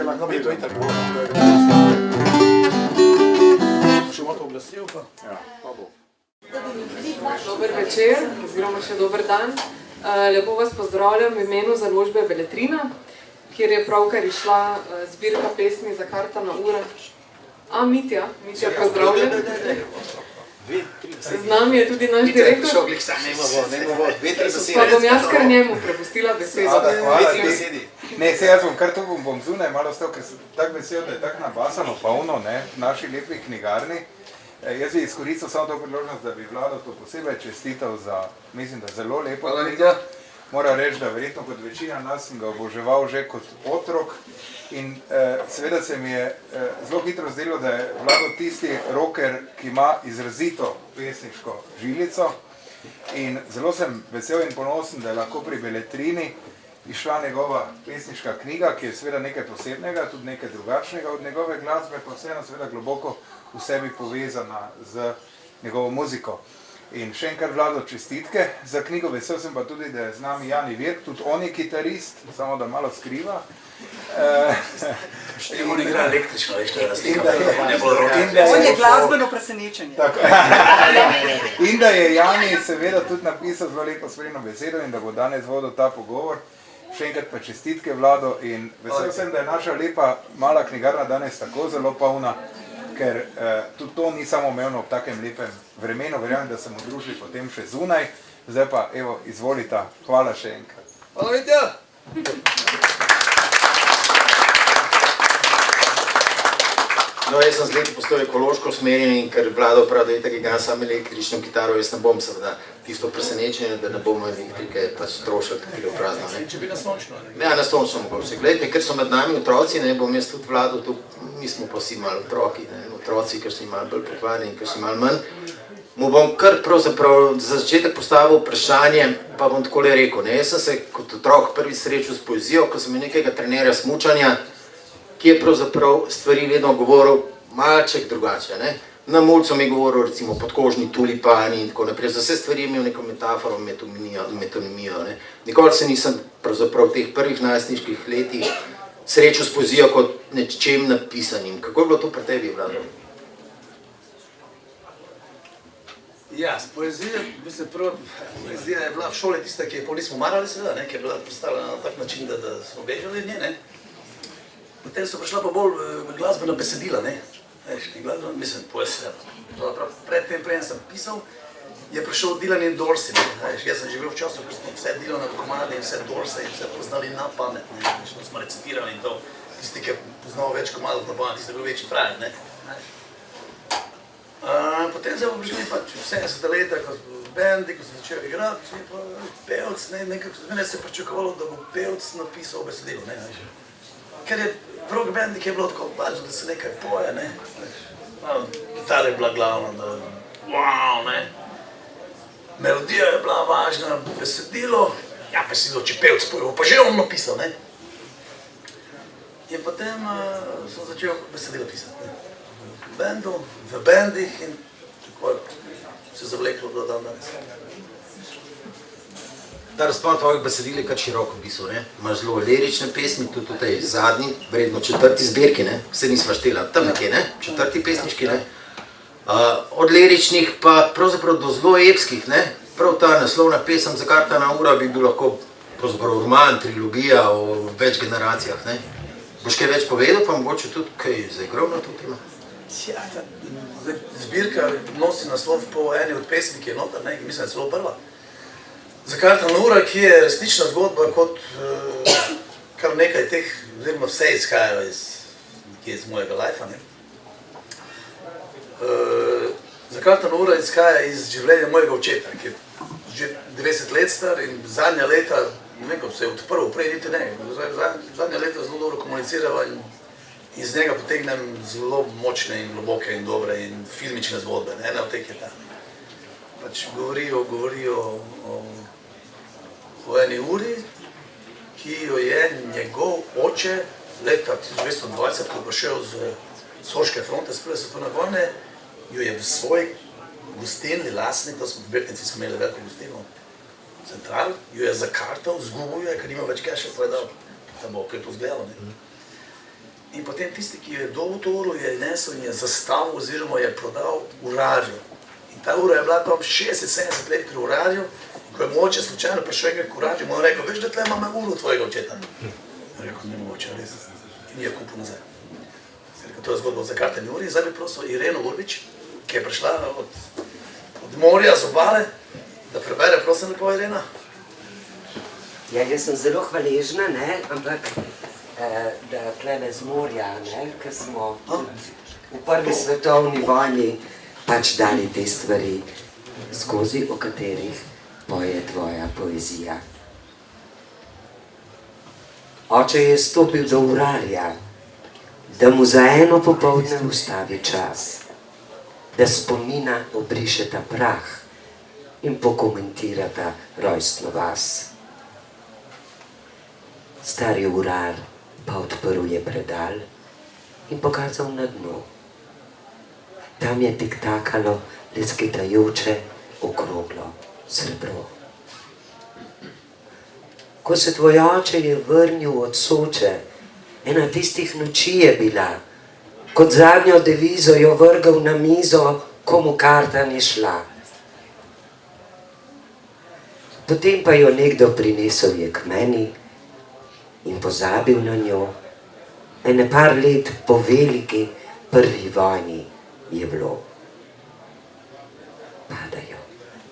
lahko bi to itak bilo. Še malo to oglasil pa? Ja, pa bo. Dober večer, oziroma še dober dan. Lepo vas pozdravljam v imenu založbe Beletrina, kjer je pravkar išla zbirka pesmi Zakartana ura. Mitja, pozdravljam. Z nami je tudi naš direktor. Pa bom jaz kar njemu prepustila besedo. Ne, se jaz bom kar to bom zunaj malo stal, ker sem tako vesel, da je tako nabasano polno v naši lepi knjigarni. Jaz bi izkoristil samo to priložnost, da bi Vlado to posebej čestital za, mislim, da zelo lepo knjigo. Moram reči, da verjetno kot večina nas sem ga oboževal že kot otrok in seveda se mi je zelo hitro zdelo, da je Vlado tisti rocker, ki ima izrazito pesniško žilico in zelo sem vesel in ponosen, da je lahko pri Beletrini išla njegova pesniška knjiga, ki je seveda nekaj posebnega, tudi nekaj drugačnega od njegove glasbe, pa vseeno seveda globoko v sebi povezana z njegovo muziko. In še enkrat Vlado čestitke za knjigo, vesel sem pa tudi, da je z nami Jani Virk, tudi on je kitarist, samo da malo skriva. On igra električno, veš, to je razlika. On je glasbeno presenečenje. In da je Jani seveda tudi napisal zelo lepo spremno besedo in da bo danes vodil ta pogovor. Še enkrat pa čestitke Vlado in vesel sem, da je naša lepa mala knjigarna danes tako zelo polna, ker tudi to ni samo omejeno ob takem lepem vremenu, verjamem, da se mu družili potem še zunaj. Zdaj pa, evo, izvolita, hvala še enkrat. Hvala, Mitja! No, jaz sem zleti postal ekološko usmerjen in ker Vlado pravi, da je tako igra sam električno kitaro, jaz ne bom seveda tisto presenečenje, da ne bomo elektrike pač strošek tako prazno. Če bi na sončno. Ja, na sončno mogoče. Glejte, ker so med nami otroci, bom jaz tudi Vlado, mi smo pa vsi malo otroki, otroci, ker so malo bolj pokvarjeni in ker so malo manj. Mu bom kar pravzaprav za začetek postavil vprašanje, pa bom takole rekel. Jaz sem se kot otrok prvi srečal s poezijo, ko sem imel nekega trenerja smučanja, ki je pravzaprav stvari vedno govoril malček drugače. Na mulcu mi je govoril recimo podkožni tulipani in tako naprej. Za vse stvari je imel neko metaforo, metonimijo. Nikoli se nisem pravzaprav v teh prvih najstniških letih srečal s poezijo kot nečem napisanim. Kako je bilo to pri tebi, Vlado? Ja, s poezijo, mislim, prva poezija je bila v šole tista, ki je pol nismo marali seveda, ki je bila predstavljena na tak način, da smo bežali od nje. Potem so prišla pa bolj glasbena besedila, mislim, poezija. Predtem, preden sem pisal, je prišel Dylan in Dorsey. Jaz sem živel v času, ko smo vse Dylane komade in vse Dorsey in vse poznali na pamet. Smo recitirali in to, tisti, ki je poznal več komadov na pamet, tisti je bil večji frajer. Potem se pa prišli pač v 70. leta, ko smo v bendi, ko sem začel igrati, je pa pevc, nekako mene se je pričakovalo, da bo pevc napisal besedilo. Ker je v rock bendi, ki je bilo tako važno, da se nekaj poje, Kitara je bila glavna, da wow, melodija je bila važna, besedilo, ja besedilo, če pevc poje, pa že on napisal, In potem sem začel besedilo pisati, v bendih in tako se zavleklo do dan danes. Ta razpon tvojih besedil je kar široko pisal, imaš zelo lirične pesmi, tudi v tej zadnji, vredno 4. zbirki, vse nisva štela, tam nekje, 4. pesniški, od liričnih pa pravzaprav do zelo epskih, prav ta naslovna pesem Zakartana ura bi bil lahko pravzaprav roman, trilogija o več generacijah, Boš kaj več povedal, pa mogoče tudi kaj zaigral na to temo? Ja, zbirka nosi naslov po eni od pesmi, ki je noter, mislim, da je celo prva. Zakartana ura, ki je resnična zgodba kot kar nekaj teh, oziroma vse izhajajo iz mojega lajfa. Zakartana ura izhaja iz življenja mojega očeta, ki je že 90 let star in zadnja leta, ne vem, ko se je odprl, prej niti ne, zadnja leta zelo dobro komunicirava in iz njega potegnem zelo močne in globoke in dobre in filmične zgodbe. Ena od teh je ta. Pač govorijo o eni uri, ki jo je njegov oče leta 1920, ko je prišel z Soške fronte, s prve svetovne vojne, jo je v svoj gostilni lastni, to smo v Beltinci smo imeli veliko gostilno, central, jo je zakartal, zgubil jo je, ker nima več keša, povedal, da bo kaj to zgledalo. In potem tisti, ki je dobil to uro, je nesel in je zastavil oziroma je prodal urarju. In ta ura je bila tam 60-70 let pri urarju. Ko je moče slučajno prišel enkrat k urarju, mu je rekel, veš, da tle imam uro tvojega očeta. Je rekel, ne mogoče, res. In je kupil nazaj. To je zgodba o zakarteni uri. Zdaj bi prosil Ireno Urbič, ki je prišla od morja z obale, da prebere, prosim lepo, Irena. Ja, jaz sem zelo hvaležna, ne, ampak da tlele z morja, ne, ker smo v prvi svetovni vojni pač dali te stvari, skozi o katerih poje tvoja poezija. Oče je stopil do urarja, da mu za eno popoldne ustavi čas, da spomina obrišeta prah in pokomentirata rojstno vas. Stari urar pa odprl je predal in pokazal na dno. Tam je tiktakalo lesketajoče okroglo srebro. Ko se tvoj oče je vrnil od Soče, ena tistih noči je bila, kot zadnjo devizo jo vrgal na mizo, komu karta ni šla. Potem pa jo nekdo prinesel je k meni in pozabil na njo. Ene par let po veliki prvi vojni je bilo.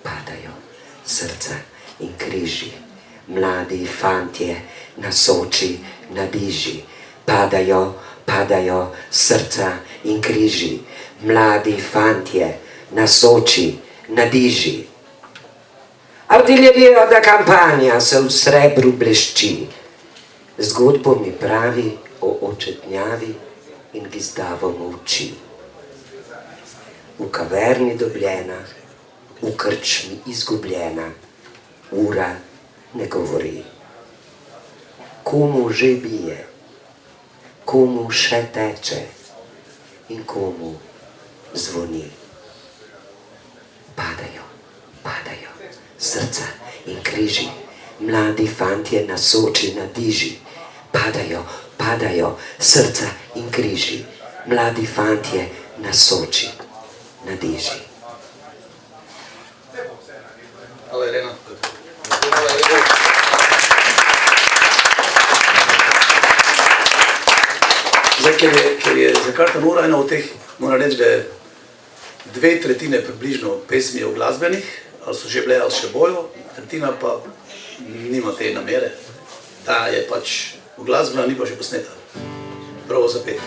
Padajo srca in križi, mladi fantje na Soči, na Diži. Padajo srca in križi, mladi fantje na Soči, na Diži. Artilerija da kampanja se v srebru blešči. Zgodbo mi pravi o očetnjavi in gizdavom oči. V kaverni dobljena, v krčmi izgubljena, ura ne govori. Komu že bije, komu še teče in komu zvoni. Padajo srca in križi, mladi fantje na Soči, na Diži. Padajo srca in križi, mladi fantje na Soči, na Diži. Hvala, Irena. Zdaj, ker je zakartena ura ena od teh, moram reči, da je 2/3 približno pesmi je uglasbenih, ali so že bile, ali še bojo, tretjina pa nima te namere. Ta je pač uglasbena, ni pa še posneta. Pravo zapet.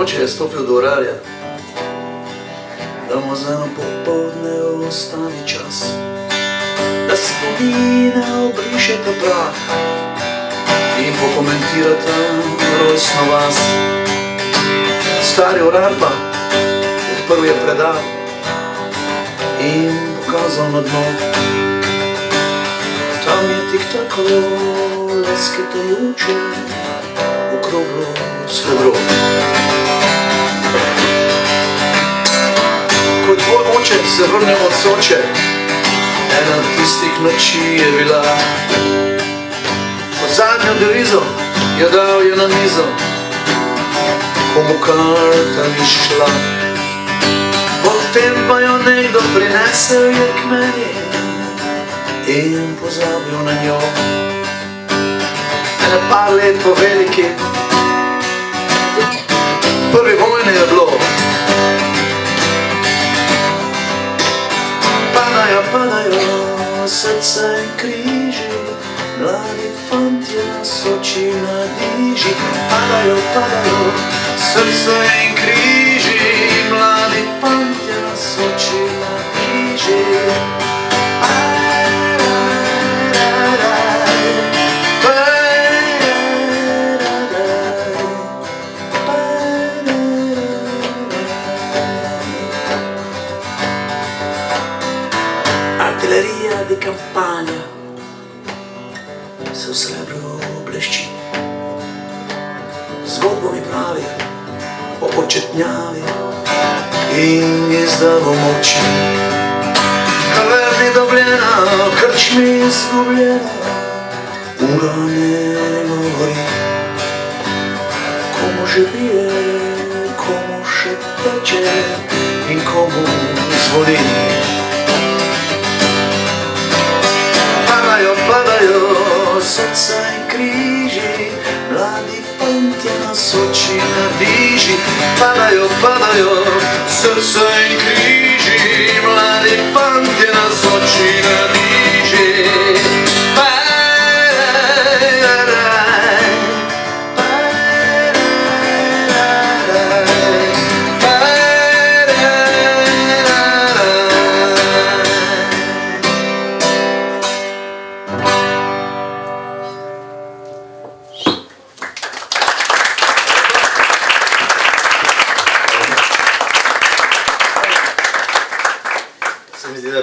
Oče je stopil do urarja, da mu za eno popoldne ostane čas, da spomina obrišeta prah in pokomentirata rojstno vas. Stari urar pa odprl je predal in pokazal na dno. Tam je tiktakalo lesketajoče okroglo srebro. Ko je tvoj oče se vrnil od Soče, ena od tistih noči je bila. Pod zadnjo devizo je dal je na mizo, komu karta ni šla. Potem pa jo nekdo prinesel je k meni in pozabil na njo. Ene par let po veliki prvi vojni je bilo. Padajo srca in križi, mladi fantje na Soči, na Diži. Padajo srca in križi, mladi fantje na Soči, na Diži. Artileria di campagna se v srebru blešči. Zgodbo mi pravi o očetnjavi in izdavom oči. Kaverni dobljena, krčmi izgubljena, ura ne govori. Komu že pije, komu še teče in komu zvoli. Padajo srca in križi, mladi fantje na Soči na diži. Padajo srca in križi, mladi fantje na Soči na diži.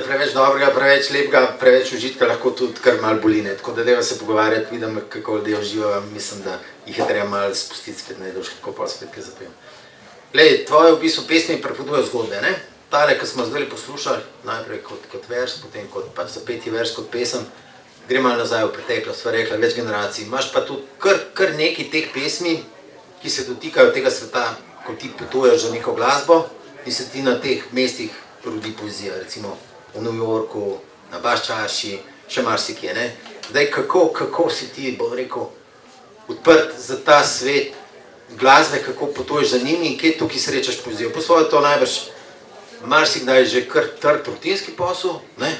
Preveč dobrega, preveč lepega, preveč užitka lahko tudi kar malo boli, ne? Tako da dajva se pogovarjati, vidim, kako ljudje uživajo, mislim, da jih je treba malo spustiti spet, ne, da boš kako pa spet kaj zapev. Glej, tvoje v bistvu pesmi pripovedujejo zgodbe, ne? Tale, ki smo zdaj poslušali, najprej kot vers, potem kot pač zapeti vers, kot pesem, gre malo nazaj v preteklost, sva rekla, več generacij. Imaš pa tudi kar nekaj teh pesmi, ki se dotikajo tega sveta, ko ti potuješ za neko glasbo in se ti na teh mestih rodi poezija, recimo v New Yorku, na Baščarši, še marsikje, ne? Zdaj, kako si ti, bom rekel, odprt za ta svet glasbe, kako potuješ za njimi in kje tukaj srečaš poezijo? Po svoje to najbrž marsikdaj že kar trd rutinski posel, ne?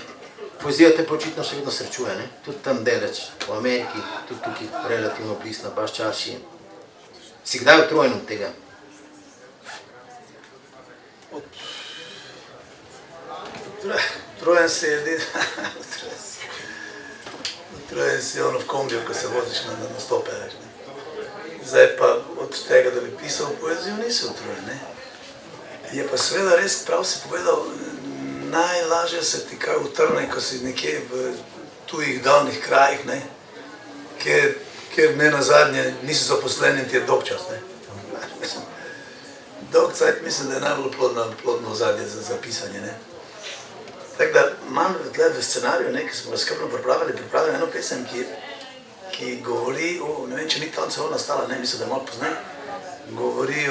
Poezija te pa očitno še vedno srečuje, ne? Tudi tam deleč v Ameriki, tudi tukaj relativno blizu na Baščarši. Si kdaj utrujen od tega? Utrujen si ono v kombiju, ko se voziš na nastope. Zdaj pa od tega, da bi pisal poezijo, nisi utrujen, ne? Je pa seveda res, prav si povedal, najlažje se ti kaj utrne, ko si nekje v tujih davnih krajih, ne? Kjer ne nazadnje nisi zaposlen in ti je dolgčas, ne? Dolg cajt mislim, da je najbolj plodno ozadje za pisanje, ne? Tako da imam v scenariju, ki smo ga skrbno pripravili eno pesem, ki govori o, ne vem, če ni tam celo nastala, ne, mislim, da je malo poznaj, govori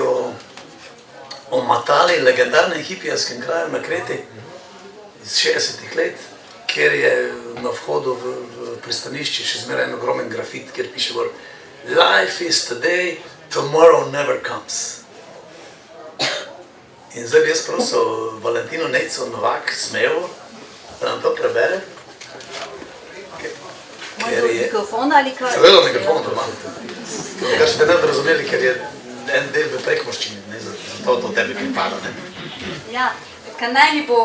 o Matali, legendarnem hipijarskem kraju na Kreti iz 60-ih let, kjer je na vhodu v pristanišče še zmeraj en ogromen grafit, kjer piše gor Life is today, tomorrow never comes. In zdaj bi jaz prosil Valentino Nejco Novak Smejevo, da nam to prebere. Moj mikrofon ali kaj? Seveda mikrofon doma. Kar ste ne bi razumeli, ker je en del v prekmorščini, zato to tebi pripada. Ja, kaj naj mi bo,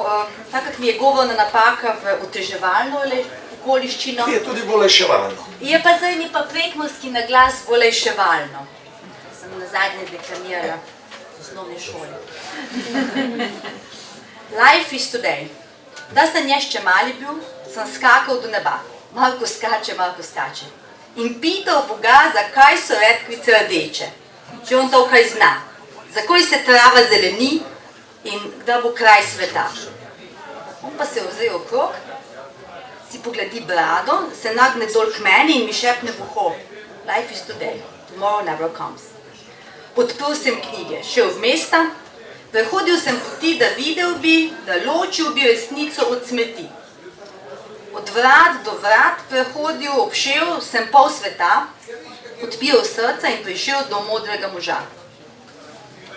tako kot mi je govorna napaka v oteževalno okoliščino. Je tudi olajševalno. Je pa zdaj mi pa prekmorski naglas olajševalno. Sem nazadnje deklamirala v osnovni šoli. Life is today. Da sem jeszcze mali bil, sem skakal do neba. Malko skače. In pital Boga, zakaj so redkvice rdeče. Če on to kaj zna. Zakaj se trava zeleni in kdaj bo kraj sveta. On pa se vzeo okrog, si pogledi brado, se nagne dol k meni in mi šepne v uho. Life is today, tomorrow never comes. Odprl sem knjige, šel v mesta, prehodil sem poti, da videl bi, da ločil bi resnico od smeti. Od vrat do vrat prehodil, obšel sem pol sveta, odpiral srca in prišel do modrega moža.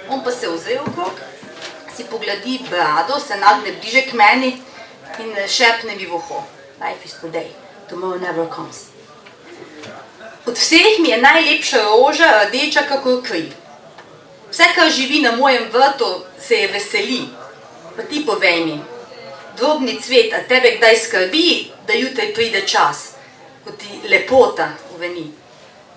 On pa se vzel okrog, si pogledi brado, se nagne bliže k meni in šepne mi v uho. Life is today, tomorrow never comes. Od vseh mi je najlepša roža rdeča kakor kri. Vse, kar živi na mojem vrtu, se je veseli. Pa ti povej mi, drobni cvet, a tebe kdaj skrbi, da jutri pride čas, ko ti lepota uveni.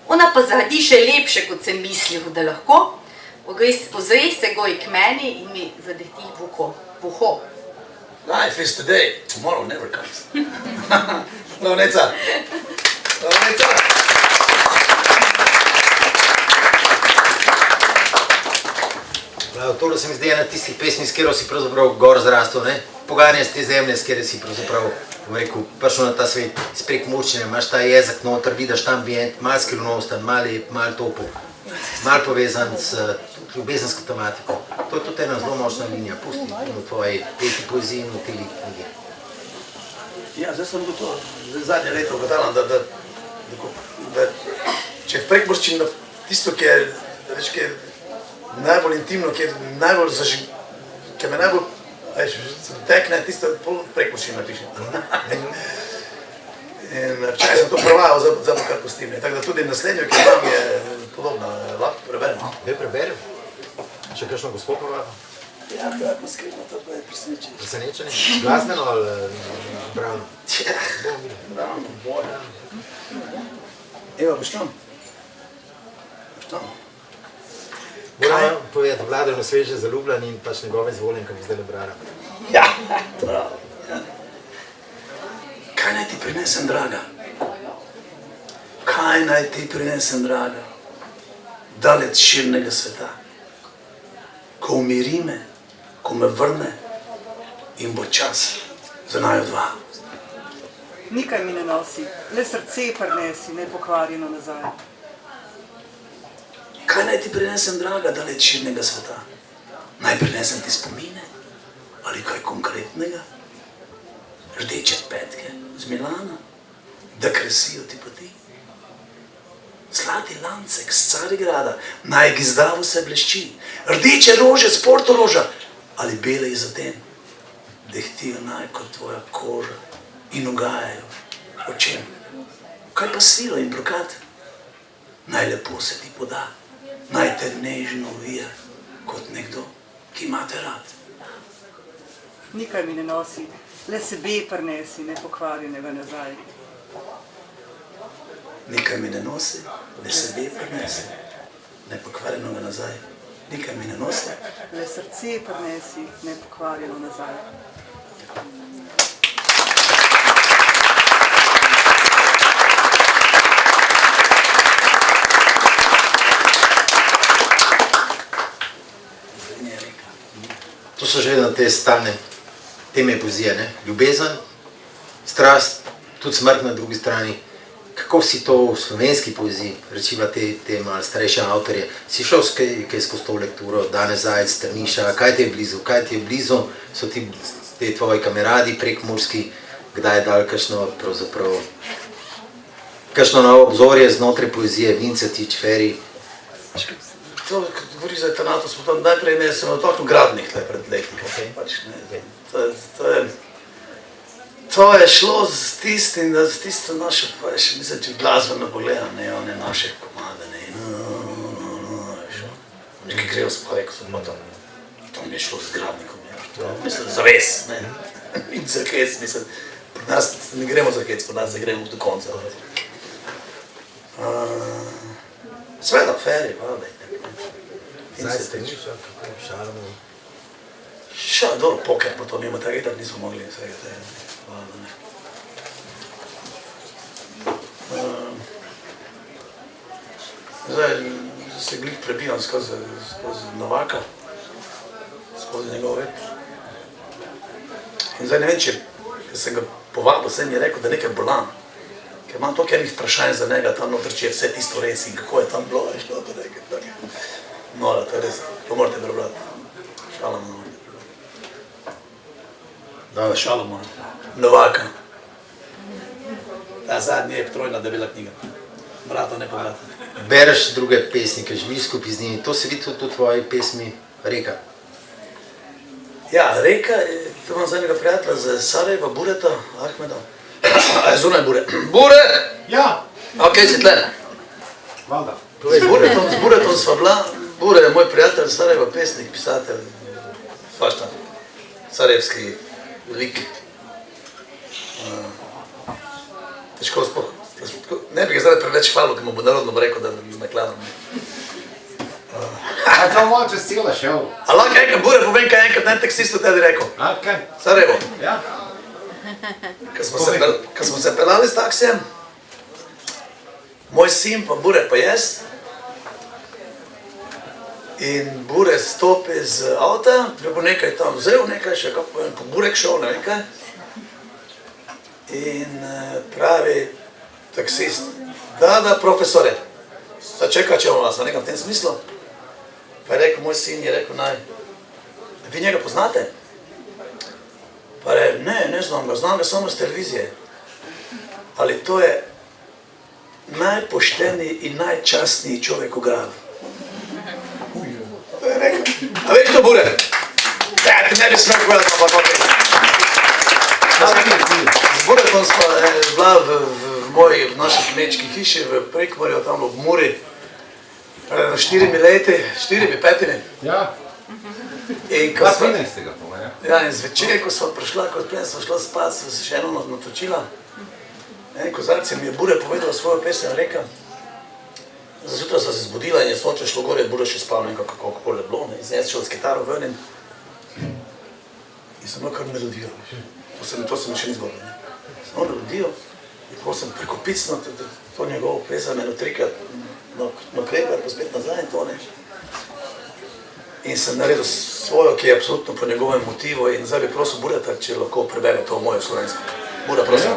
Ona pa zaradi še lepše, kot sem mislil, da lahko, pozre se goji k meni in mi zadehti v uho. Life is today, tomorrow never comes. No, Neca, Tole se mi zdi ena tistih pesmi, s katero si pravzaprav gor zrastel, ne? Pogajanje z te zemlje, s katero si pravzaprav, bom rekel, prišel na ta svet iz prekmurčine, imaš ta jezik noter, vidiš ta ambient, malo skrivnosten, malo lep, malo topel, malo povezan s ljubezensko tematiko. To je tudi ena zelo močna linija, pusti v tvoji peti poeziji in v tej knjigi. Ja, zdaj sem to zadnje leto ugotavljam, da če v prekmurščini tisto, ki je najbolj intimno, ki me najbolj tekne, tisto prekmurščini napišem. In včasih sem to prevajal, zdaj pa kar pustim. Tako da tudi naslednjo, ki imam, je podobna. Lahko preberem. Preberem. Še kakšno gospod povabim? Ja, to je pa skrivno, to pa je presenečenje. Presenečenje? Glasbeno ali pravno? Pravno, boja. Evo, boš tam? Boš tam? Moram povedati, Vlado je na sveže zaljubljen in pač njegove izvoljenke bi zdaj brala. Ja, bravo. Kaj naj ti prinesem, draga? Kaj naj ti prinesem, draga? Daleč širnega sveta. Ko umiri me, ko me vrne in bo čas za naju dva. Nikaj mi ne nosi, le srce prinesi, nepokvarjeno nazaj. Kaj naj ti prinesem, draga, daleč širnega sveta? Naj prinesem ti spomine ali kaj konkretnega? Rdeče petke z Milana, da kresijo ti poti. Zlati lancek z Carigrada, naj gizdavo se blešči. Rdeče rože z Portoroža ali bele iz Aten. Dehtijo naj kot tvoja koža in ugajajo očem. Kaj pa svilo in brokat? Naj lepo se ti poda, naj te nežno vija kot nekdo, ki ima te rad. Nikaj mi ne nosi, le sebe prinesi, nepokvarjenega nazaj. Nikaj mi ne nosi, le sebe prinesi, nepokvarjenega nazaj. Nikaj mi ne nosi. Le srce prinesi, nepokvarjeno nazaj. To so že vedno te stalne teme poezije, ne? Ljubezen, strast, tudi smrt na drugi strani. Kako si to v slovenski poeziji, rečiva te malo starejše avtorje, si šel kaj skozi to lekturo, Danes Zajec, Strniša, kaj ti je blizu, so ti tvoji kameradi prekmurski, kdaj je dal kakšno novo obzorje znotraj poezije, Vincetič, Feri? To, ko govoriš za internato, smo tam najprej ne, sem otok v Gradnih pred leti. To je šlo z tisto našo, mislim, če glasbeno pogledam, ne, one naše komade, ne, nekaj grejo spave, ko sem pa to mi je šlo z Gradnikom, mislim, za res, ne, in za hec, mislim, pri nas ne gremo za hec, pri nas ne gremo do konca. Sveda, Feri, valjda. Zdaj ste nišel, kako šalamo? Dobro, poker pa to nima, tako nismo mogli vsega tega. Zdaj se glih prebijam skozi Novaka, skozi njegov vek. In zdaj ne vem, če sem ga povabil, sem je rekel, da nekaj bolan. Ker imam toliko enih vprašanj za njega, tam noter, če je vse tisto res in kako je tam bilo, veš, to nekaj tako. Nora, to je res, to morate prebrati. Šalamo morate prebrati. Šalamo, Novaka. Ta zadnji je trojna debela knjiga. Brata, ne pobrata. Bereš druge pesnike, živiš skupaj z njimi, to se vidi tudi v tvoji pesmi Reka. Ja, Reka, to imam za enega prijatelja z Sarajeva, Bureta, Ahmeda. A je zunaj Bure. Bure! Ja. Ok, si tle. Valda. Z Buretom sva bila. Bure je moj prijatelj, Sarajeva, pesnik, pisatelj, svašta. Sarajevski lik. Težko sploh. Ne bi ga zdaj preveč hvalil, ker mu bo narodno rekel, da me kladam. I don't want to steal a show. A lahko enkrat, Bure, povem, kaj enkrat en taksistu tebi rekel. Okay. Sarajevo. Ja. Ko smo se pelali s taksijem, moj sin pa Burek pa jaz. In Burek stopi z avta, bi bo nekaj tam vzel, nekaj še kako po Burek šel, ne vem kaj. In pravi taksist, da, profesore, začekaj ćemo vas, nekam v tem smislu. Pa je rekel, moj sin je rekel, vi njega poznate? Pa je, ne znam ga samo z televizije. Ali to je najpošteniji in najčastniji človek v gradu. To je rekel, a veš to bude? Ja, ti ne bi smel povedati, pa to je. Z Burekom smo bila v naši kmečki hiši v Prekmurju, tam ob Muri, pred 4 leti, 4-5. Ja. In 13. po mene. Ja, in zvečer, ko smo prišla, kot plen, smo šla spat, smo se še eno natočila. En kozarc mi je Bure povedal svojo pesem, rekel, zjutraj sem se zbudila in je sonče šlo gore, Bure še spal, nekaj kako je bilo, in sem jaz šel s kitaro ven in sem imel kar melodijo. To se mi še ni zgodilo. Sem imel melodijo in ko sem prekopicno to njegovo pesem eno 3-krat nakregla, pa spet nazaj in to ne. In sem naredil svojo, ki je absolutno po njegovem motivu in zdaj bi prosil Bureta, če lahko prebere to moje slovensko. Bura, prosim.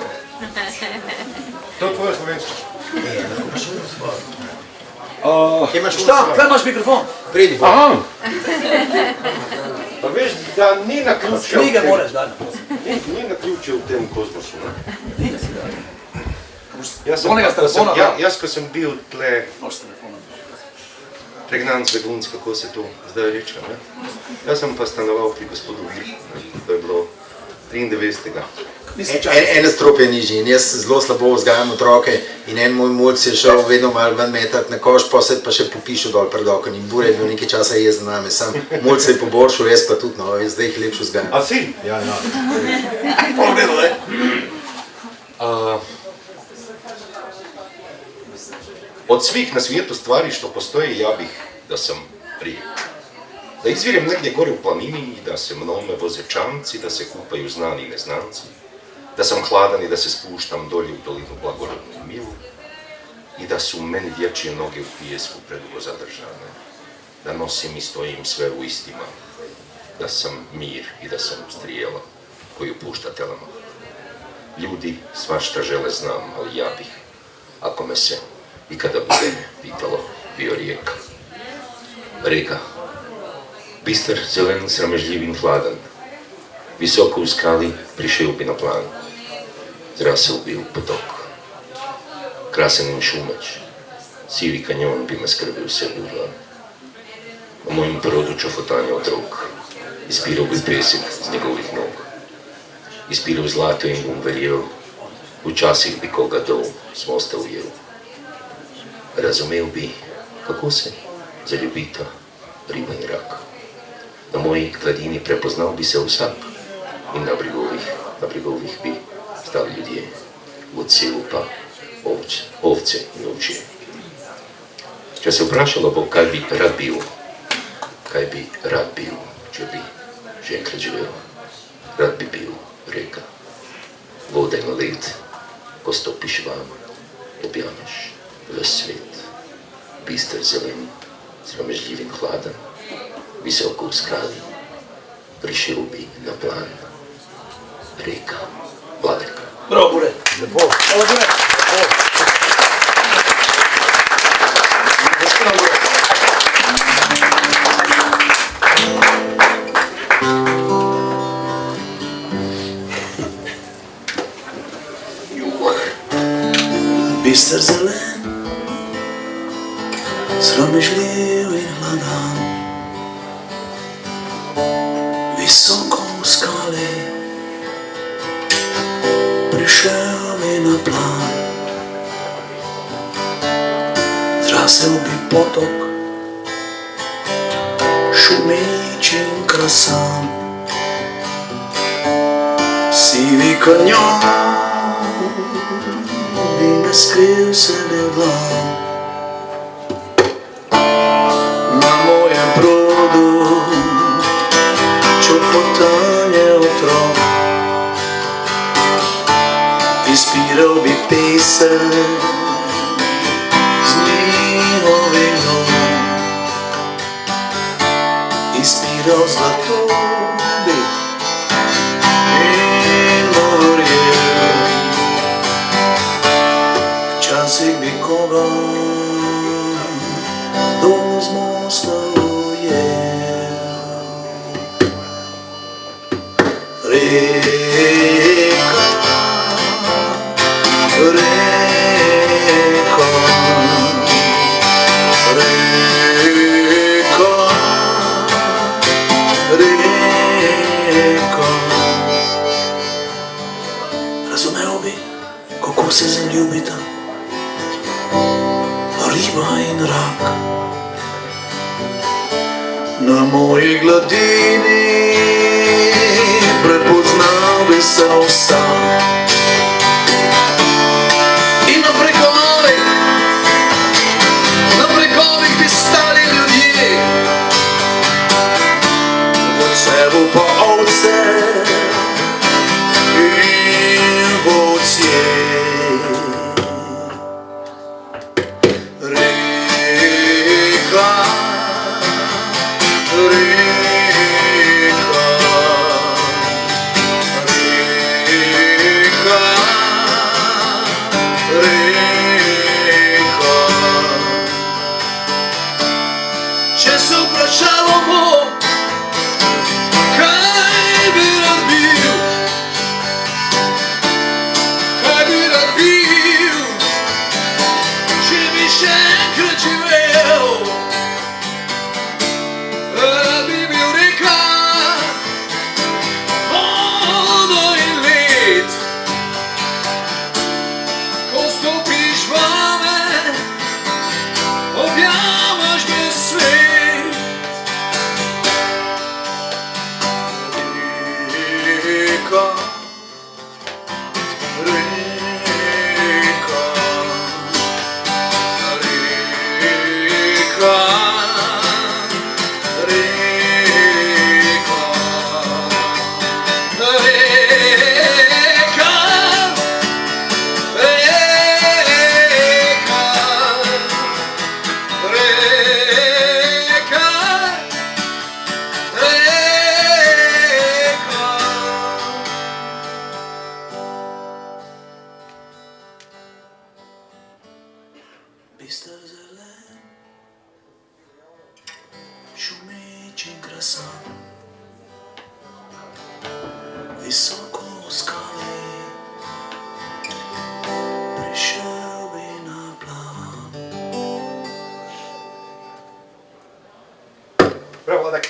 To je tvoje slovensko. Šta? Kaj imaš mikrofon? Pridi, Aha! Pa veš, da ni na ključe Knjige moraš, daj. Ni na ključe v tem kozmosu, ne? Zvonega s telefona, da? Jaz, ko sem bil tle Noš s telefona. pregnan z begunc, kako se to zdaj reče, ne? Jaz sem pa stanoval pri gospodu Vir, to je bilo 93. Ene strope nižji in jaz zelo slabo vzgajam otroke in en moj mulc je šel vedno malo ven metat na koš, pa se pa še popišel dol pred okon in Bure je bil nekaj časa jezen name, sam mulc se je poboljšal, jaz pa tudi, no, zdaj jih lepše vzgajam. A si? Ja. Pogledo, ne? Od svih na svijetu stvari što postoji, ja bih da sam prije. Da izvirem negdje gore u planini i da se mnome voze čamci, da se kupaju znani i neznanci, da sam hladan i da se spuštam dolje u dolinu blagorodnu i milu i da su meni dječje noge u pijesku predugo zadržane, da nosim i stojim sve u istima, da sam mir i da sam strijela koju pušta telama. Ljudi svašta žele znam, ali ja bih, ako me se i kada bude pitalo, bio rijeka. Rijeka, bistar, zelen, sramežljiv in hladan, visoko u skali prišel bi na plan, zrasel bi u potok, krasen in šumeć, sivi kanjon bi me skrbio sebi u glavi. Na mojem porodu čofotanja otrok, ispiral bi pesek z njegovih nog, ispiral zlato in bom verjel, včasih bi koga dol s mosta ujel. Razumel bi, kako se zaljubita riba in rak. Na moji gladini prepoznal bi se vsak in na bregovih bi stali ljudje, vodci pa ovce in ovče. Če se vprašalo bo, kaj bi rad bil, če bi že enkrat živel, rad bi bil reka, voda in led, ko stopiš vam, objameš ves svet, bister zelen, sramežljiv in hladen, visoko v skali, prišel bi na plan, reka, Vladek. Bravo, Bure. Lepo. Bravo, Bure. Lepo. Bravo, Bure. Bister zelen, sramežljiv in hladan, visoko v skali, prišel bi na plan. Zrasel bi potok, šumeč in krasan, sivi kanjon bi me skril sebe v glav. Na mojem brodu čofotanje otrok, ispiral bi pesek do zlato bit in verjel. Včasih bi koga dol z mosta ujel. Reka, reka, reka, reka. Razumel bi, kako se zaljubita riba in rak. Na moji gladini prepoznal bi se vsak. In na bregovih bi stali ljudje, v cevu pa ovce in volcije. Reka, reka, reka, reka. Če se vprašavamo, kaj bi rad bil, kaj bi rad bil, če bi še enkrat živel, rad bi bil reka, vodo in led. Ko stopiš vame, objamaš me svet. Reka, reka, reka, reka, reka, reka, reka. Bistar zelen, šumeč in krasan, visoko v skale, prišel bi na plan. Bravo, Vladek.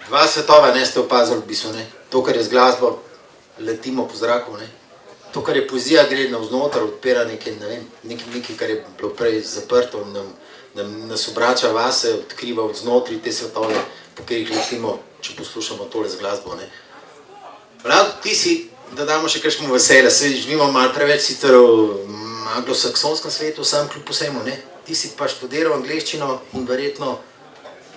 Dva svetova ne ste opazili v bistvu, ne? To, kar je z glasbo, letimo po zraku, ne? To, kar je poezija, gre navznoter, odpira nekaj, ne vem, nekaj, kar je bilo prej zaprto, nas obrača vase, odkriva od znotri te svetove, po katerih letimo, če poslušamo tole z glasbo, ne? Vlado, ti si, da damo še kakšno veselje, se živimo malo preveč sicer v anglosaksonskem svetu, sam kljub vsemu, ne? Ti si pa študiral angleščino in verjetno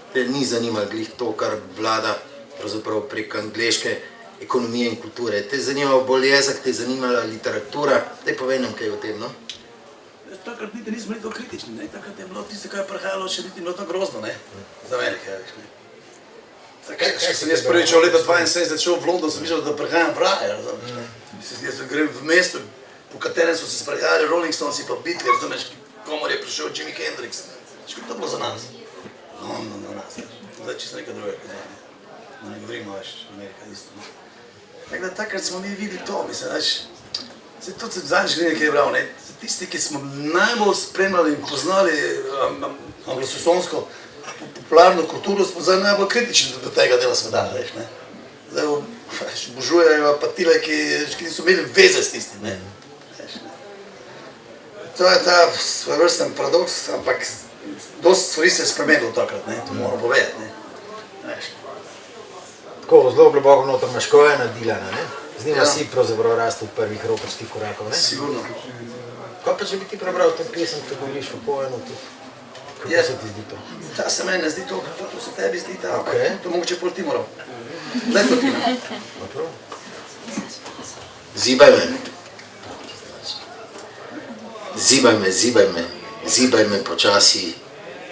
te ni zanimalo glih to, kar vlada pravzaprav prek angleške ekonomije in kulture. Te je zanimal bolj jezik, te je zanimala literatura. Daj povej nam kaj o tem, no? Takrat niti nismo bili to kritični, ne? Takrat je bilo tisto, kar je prihajalo, še niti bilo to grozno, ne? Za Amerike, veš, ne? Ko sem jaz prvič v leta 72 začel v London, sem mislil, da prihajam v raj, razumeš, ne? Jaz grem v mesto, po katerem so se sprehajali Rolling Stones in pa Beatles, razumeš, komor je prišel Jimi Hendrix. Veš, kako to bilo za nas? London za nas, veš. Zdaj čisto nekaj drugega, ne? Ne govorimo, veš, Amerika isto, ne? Tako da takrat smo mi videli to, mislim, veš, se tudi se zadnjič gre nekaj je bral, ne? Tisti, ki smo najbolj spremljali in poznali anglosaksonsko popularno kulturo, smo zdaj najbolj kritični do tega dela sveta, veš, ne? Zdaj obožujejo pa tile, ki niso imeli veze s tistim, ne? Veš, ne? To je ta svojevrsten paradoks, ampak dosti stvari se je spremenilo takrat, ne? To moramo povedati, ne? Veš. Tako, zelo globoko noter imaš Kojana Dilana, ne? Z njima si pravzaprav rastel od prvih rokerskih korakov, ne? Sigurno. Kaj pa, če bi ti prebral to pesem, ki govoriš o Kojanu, kako se ti zdi to? Ta se meni ne zdi to, to se tebi zdi ta, Okej. to mogoče pol ti moral. Daj to ti. Zibaj me. Zibaj me, zibaj me, zibaj me počasi,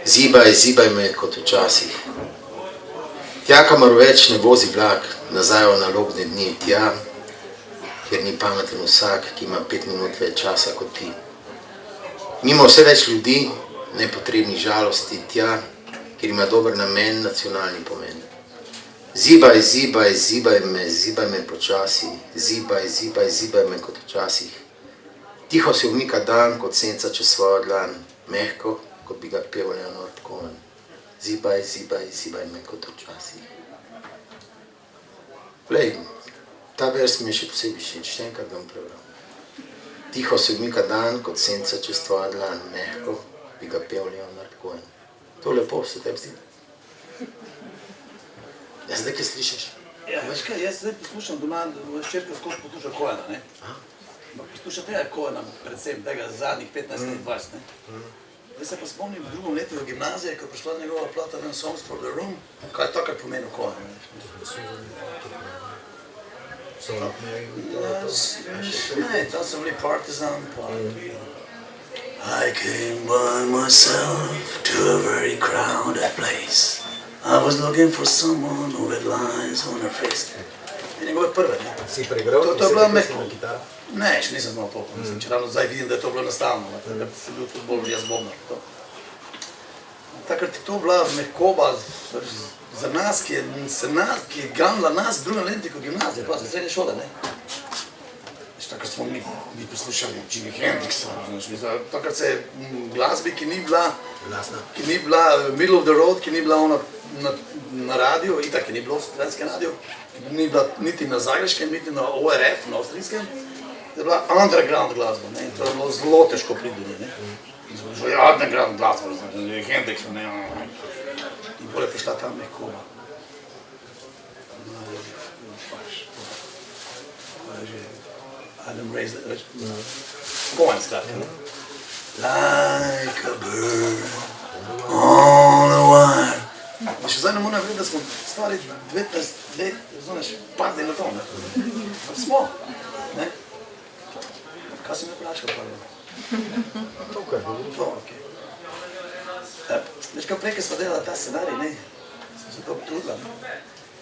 zibaj me kot včasih. Tja, kamor več ne vozi vlak, nazaj v nalogne dni, tja, kjer ni pameten vsak, ki ima 5 minut več časa kot ti. Mimo vse več ljudi, nepotrebnih žalosti, tja, kjer ima dober namen, nacionalni pomen. Zibaj, zibaj, zibaj me počasi, zibaj me kot včasih. Tiho se umika dan, kot senca čez svojo dlan, mehko, kot bi ga pel Leonard Cohen. Zibaj me kot včasih. Glej, ta vers mi je še posebej všeč, še enkrat ga bom prebral. Tiho se umika dan, kot senca čez tvojo dlan, mehko, bi ga pel Leonard Cohen. To lepo se tebi zdi. Ja, zdaj, kaj slišiš? Ja, veš kaj, jaz zdaj poslušam doma, ščerka skozi posluša Cohena, ne? Posluša tega Cohena, predvsem tega zadnjih 15-20, ne? Zdaj se pa spomnim v drugom letu v gimnaziji, ko je prišla njegova plata When Songs for the Room, kaj je to, kaj pomenil Cohen, ne, tam so bili Partizan, I came by myself to a very crowded place. I was looking for someone who had lines on her face. Je njegove prve, ne? Si preigral, To je bila mehko. na kitaro? Ne, še nisem znal toliko, mislim, če ravno zdaj vidim, da je to bilo enostavno, takrat sem bil tudi bolj jaz bobnar. Takrat je to bila mehkoba za nas, ki je ganila nas v drugem letniku gimnazije, pa za srednje šole, ne? Takrat smo mi poslušali Jimi Hendrixa, takrat se glasbi, ki ni bila middle of the road, ki ni bila ona na radio, itak je ni bilo v slovenskem radio, ni bila niti na zagrebškem, niti na ORF, na avstrijskem, je bila underground glasba, ne, in to je bilo zelo težko priti do nje, ne. In smo šli underground glasba, Hendrixa, ne, in bolje prišla ta mehkoba. Adam raised it, Cohen skratka, ne. Like a bird on a wire. Pa še zdaj ne moram vedeti, da smo stari 19 let, znaš, padli na to, ne. Smo, ne. Kaj si me vprašal, prvo? To, okej. Veš, kaj prej, ko smo delali ta scenarij, ne, smo se to potrudila, ne.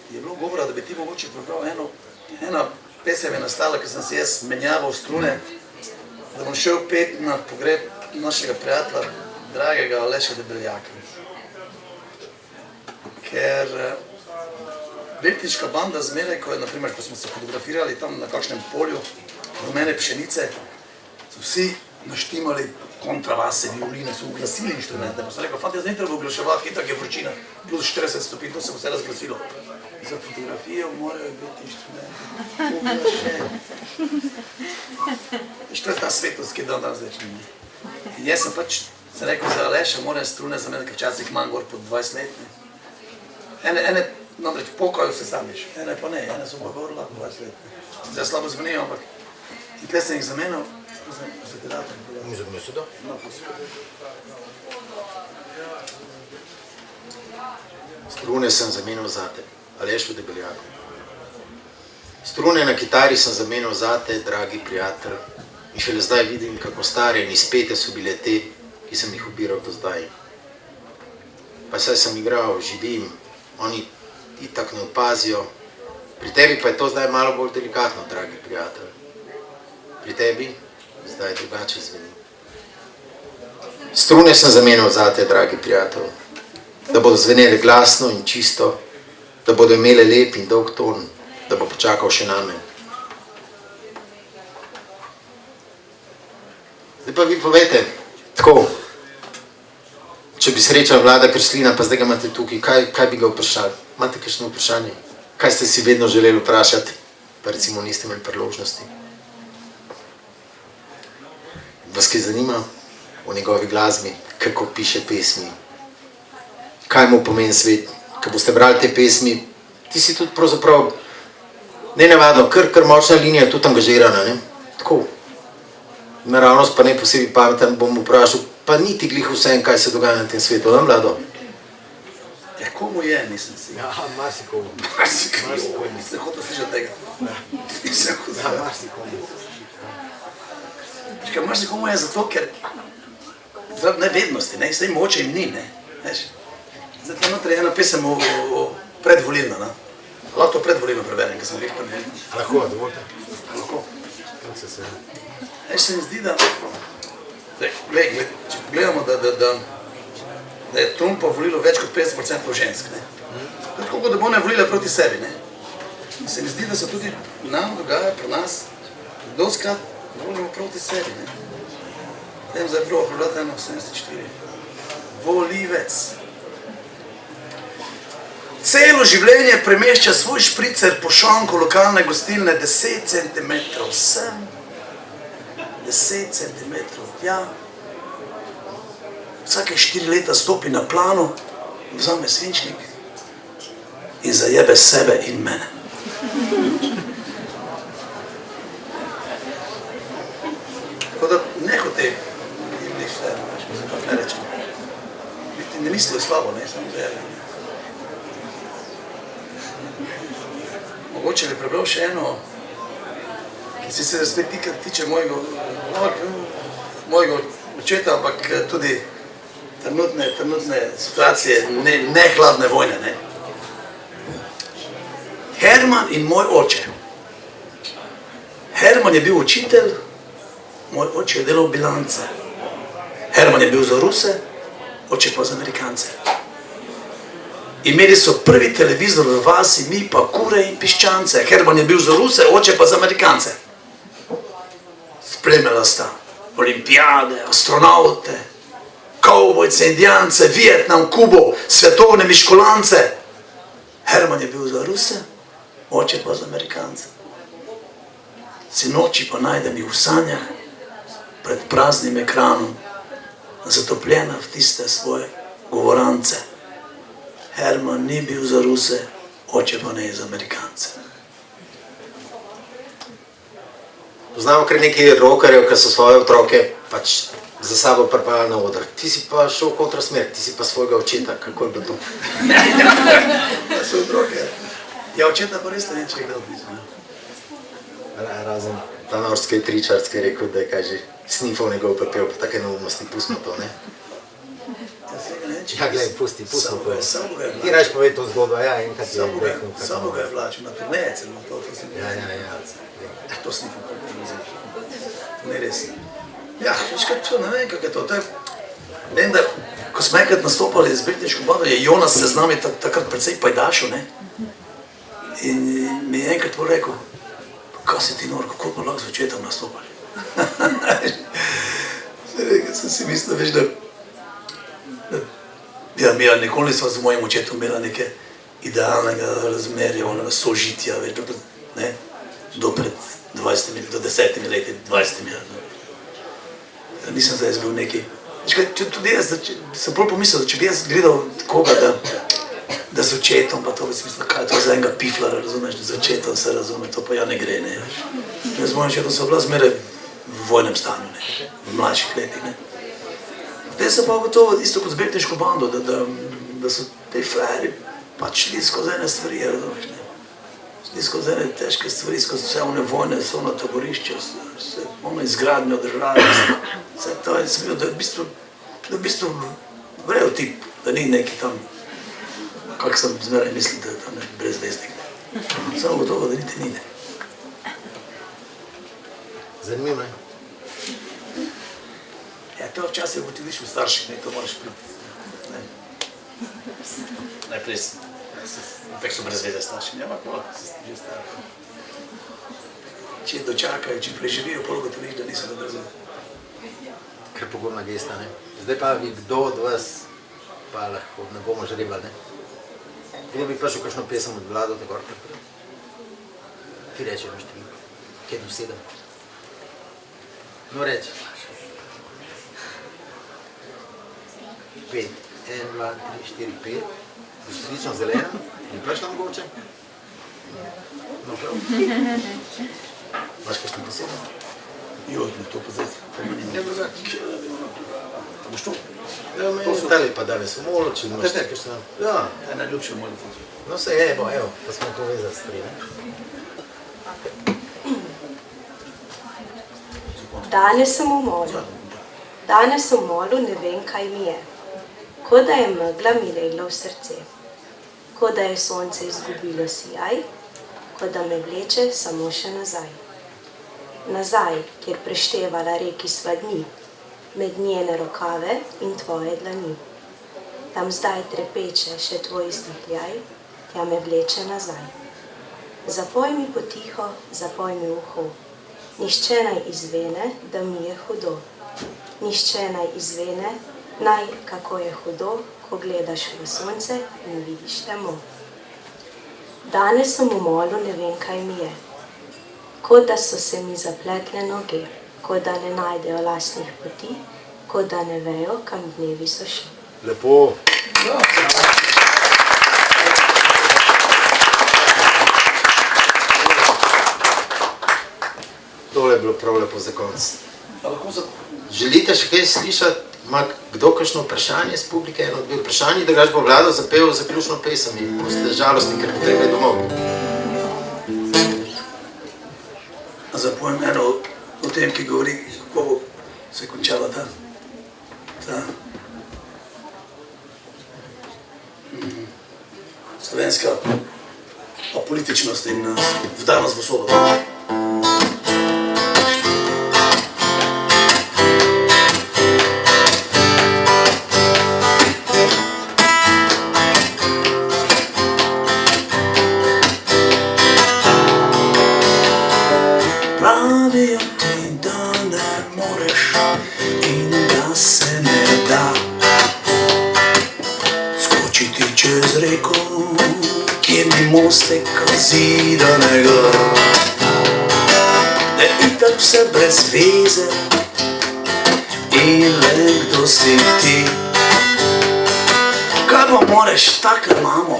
Je bilo govora, da bi ti mogoče prebral ena pesem je nastala, ker sem si jaz menjaval strune, da bom šel pet na pogreb našega prijatelja, dragega Aleša Debeljaka. Ker letniška banda zmeraj, ko smo se fotografirali tam na kakšnem polju rumene pšenice, so vsi naštimali kontrabase, violine, so uglasili inštrumente. Pa sem rekel, fant, jaz ne treba oglaševati, itak je vročina, plus 40 stopinj, to se bo vse razglasilo. Za fotografijo morajo biti inštrumenti, uglašeni. Veš, to je ta svetlost, ki je dan danes več ni. In jaz sem pač se rekel, za Aleša morajo strune za mene, ker včasih manj gor pod 20 let. Ene namreč pokajo se samiš, ene pa ne, ene so pa gor lahko 20 let. Zdaj slabo zvonijo, ampak in tle sem jih zamenil, za te datum. Mi zamenil se do? No, posebej. Strune sem zamenil zate, Alešu Debeljaku. Strune na kitari sem zamenil zate, dragi prijatelj, in šele zdaj vidim, kako stare in izpete so bile te, ki sem jih ubiral do zdaj. Pa saj sem igral, živim, oni itak ne opazijo, pri tebi pa je to zdaj malo bolj delikatno, dragi prijatelj. Pri tebi zdaj drugače zveni. Strune sem zamenil zate, dragi prijatelj, da bodo zvenele glasno in čisto, da bodo imele lep in dolg ton, da bo počakal še name. Zdaj pa vi povejte, tako, če bi srečal Vlada Kreslina, pa zdaj ga imate tukaj, kaj bi ga vprašali? Imate kakšno vprašanje? Kaj ste si vedno želeli vprašati, pa recimo niste imeli priložnosti? Vas kaj zanima o njegovi glasbi, kako piše pesmi? Kaj mu pomeni svet? Ko boste brali te pesmi, ti si tudi pravzaprav nenavadno, kar močna linija, tudi angažirana, ne? Tako. Naravnost pa ne posebej pameten, bom vprašal, pa niti glih vsem, kaj se dogaja na tem svetu, ne, Vlado? Ja, komu je, nisem si. Ja, marsikomu. Marsikomu. Nisem hotel slišati tega. Nisem hotel. Ja, marsikomu. Veš, kaj marsikomu je zato, ker zaradi nevednosti, ne, saj mogoče jim ni, ne, veš. Zdaj tam notri je ena pesem o predvolilna, ne. Lahko to predvolilno preberem, ker sem glih predvolilno. Lahko, dovolite. Lahko. Se. Veš, se mi zdi, da, če pogledamo, da je Trumpa volilo več kot 50% žensk, ne. To je tako, kot da bo one volile proti sebi, ne. In se mi zdi, da se tudi nam dogaja pri nas, doskrat volimo proti sebi, ne. Vem, zdaj je prvo prebrati 1,74. Volivec. Celo življenje premešča svoj špricer po šanku lokalne gostilne 10 cm sem, 10 cm tja. Vsake 4 leta stopi na plano, vzame svinčnik in zajebe sebe in mene. Tako da nehote jim ni vse, mislim, kako ne rečem. Biti ne mislijo slabo, ne, samo zelo. Mogoče bi prebral še eno, ki sicer spet tiče mojega očeta, ampak tudi trenutne situacije, ne hladne vojne, ne. Herman in moj oče. Herman je bil učitelj, moj oče je delal bilance. Herman je bil za Ruse, oče pa za Amerikance. Imeli so prvi televizor v vasi, mi pa kure in piščance. Herman je bil za Ruse, oče pa za Amerikance. Spremljala sta olimpijade, astronaute, kavbojce, indijance, Vietnam, Kubo, svetovne miškolance. Herman je bil za Ruse, oče pa za Amerikance. Sinoči pa najdem jih v sanjah, pred praznim ekranom, zatopljena v tiste svoje govorance. Herman ni bil za Ruse, oče pa ne za Amerikance. Poznamo kar nekaj rockerjev, ki so svoje otroke pač za sabo pripeljali na oder. Ti si pa šel kontra smer, ti si pa svojega očeta, kako je bilo to? Da so otroke. Ja, očeta pa res ne vem, če je kdaj odbizel. Razen ta norski tričarski je rekel, da je kaj že snifal njegov pepel, pa take neumnosti, pustimo to, ne? Ja, gledaj, pusti povej. Ti rač povej to zgodbo, ja, enkrat je rekel. Samo ga je vlačil na turneje celo, to sem Ja. To snifal, to ni res. Ja, veš kaj, to ne vem, kako je to. Vem, da ko smo enkrat nastopali z Britniško bando, je Jonas se z nami takrat precej pajdašil, ne? In mi je enkrat rekel, kaj si ti nor, kako pa lahko z očetom nastopali? Sem si mislil, veš, da ja, nikoli nisva z mojim očetom imela neke idealnega razmerja, onega sožitja, veš, do pred 20, do 10 leti, 20 leti. Nisem zdaj bil neki. Tudi jaz sem prav pomislil, da če bi jaz gledal koga, da z očetom, pa to bi si mislil, kaj je to za enega piflara, razumeš, z očetom se razume, to pa ja ne gre, ne. Jaz z mojim očetom sem bila zmeraj v vojnem stanju, ne, v mladših letih, ne. Zdaj sem pa gotovo isto kot z Britniško bando, da so te frajeri pač šli skozi ene stvari, razumeš, ne. Šli skozi ene težke stvari, skozi vse one vojne, vse ono taborišče, vse ono izgradnjo države, vse to in sem videl, da je v bistvu vrel tip, da ni neki tam, kak sem zmeraj mislil, da je tam neki brezveznik. Samo gotovo, da niti ni, ne. Zanimivo, ne? Ja, to včasih ugotoviš v starših, ne, to moraš priti, ne. Najprej so brez veze starši, ne, ampak se že starši. Če dočakajo, če preživijo, pol ugotoviš, da niso brez veze. Kar pogumna gesta, ne? Zdaj pa bi kdo od vas, pa lahko ne bomo žrebali, ne? Kdo bi prišel kakšno pesem od Vlado, tako naprej? Ti reči, imaš številko, kje do 7. No reči. 5, 1, 2, 3, 4, 5. Gospodično zelena, ni prišla mogoče? No prav. Imaš kakšno besedo? Joj, ne to pa zdaj. Ne bo zdaj. Pa boš to? Ja, meni tale pa danes v molo, če imaš nekaj što. Ja. To je najljubše v moli. No se je, evo, pa smo povezali stvari, ne? Danes sem v molu. Danes v molu ne vem, kaj mi je. Kot da je megla mi legla v srce. Kot da je sonce izgubilo sijaj, kot da me vleče samo še nazaj. Nazaj, kjer preštevala reki sva dni, med njene rokave in tvoje dlani. Tam zdaj trepeče še tvoj izdihljaj, tja me vleče nazaj. Zapoj mi potiho, zapoj mi v uho. Nišče naj izvene, da mi je hudo. Nišče naj izvene, naj kako je hudo, ko gledaš v sonce in vidiš temo. Danes sem v molu, ne vem, kaj mi je. Kot da so se mi zapletle noge, kot da ne najdejo lastnih poti, kot da ne vejo, kam dnevi so šli. Lepo. Tole je bilo prav lepo za konc. Želite še kaj slišati? Ima kdo kakšno vprašanje z publike? Eno, dve vprašanje, da gaš bo Vlado zapel zaključno pesem in boste žalostni, ker potrebe domov. Zapojem eno o tem, ki govori, kako bo se končala ta slovenska apolitičnost in vdanost v svobodo. Pravijo ti, da ne moreš in da se ne da skočiti čez reko, kjer ni mosteka zidanega. Da je itak vse brez veze in le kdo si ti. Kaj pa moreš, takle imamo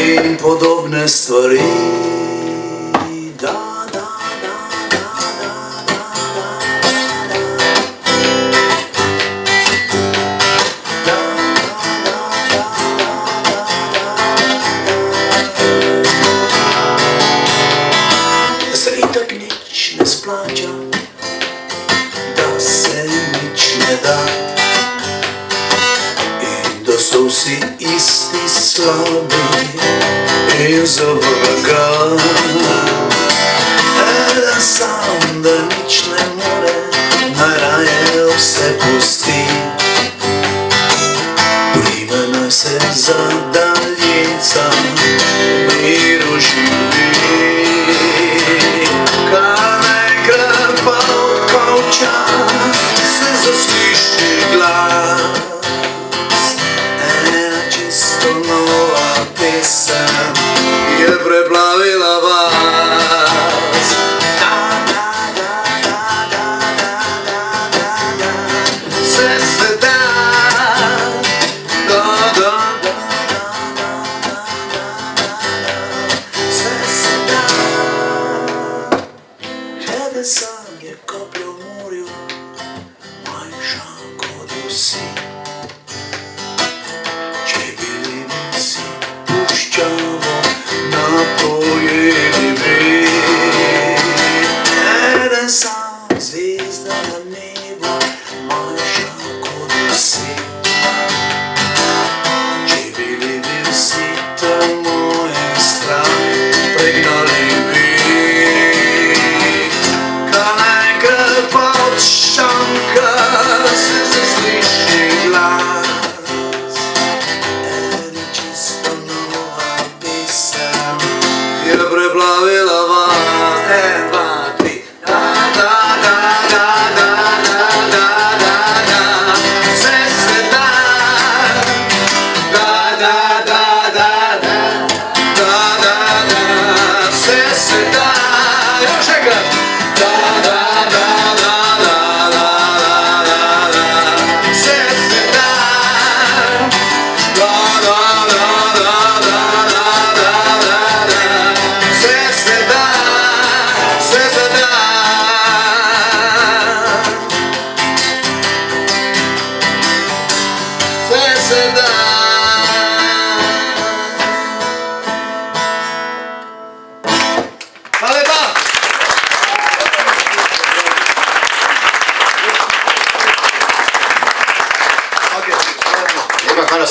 in podobne stvari. Splača, da se nič ne da in da so vsi isti slabi in za vraga. Eden sam, da nič ne more, najraje vse pusti. Vrime naj se za daljinca miru živi. Se zasliši glas, ena čisto nova pesem je preplavila vas. Vse se da,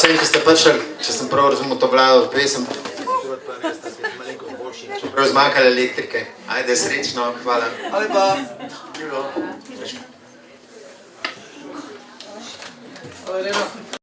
vsem, ki ste prišli, če sem prav razumel to vlado pesem. Čeprav zmakali elektrike. Ajde, srečno, hvala. Ali pa, Julo. Hvala lepa.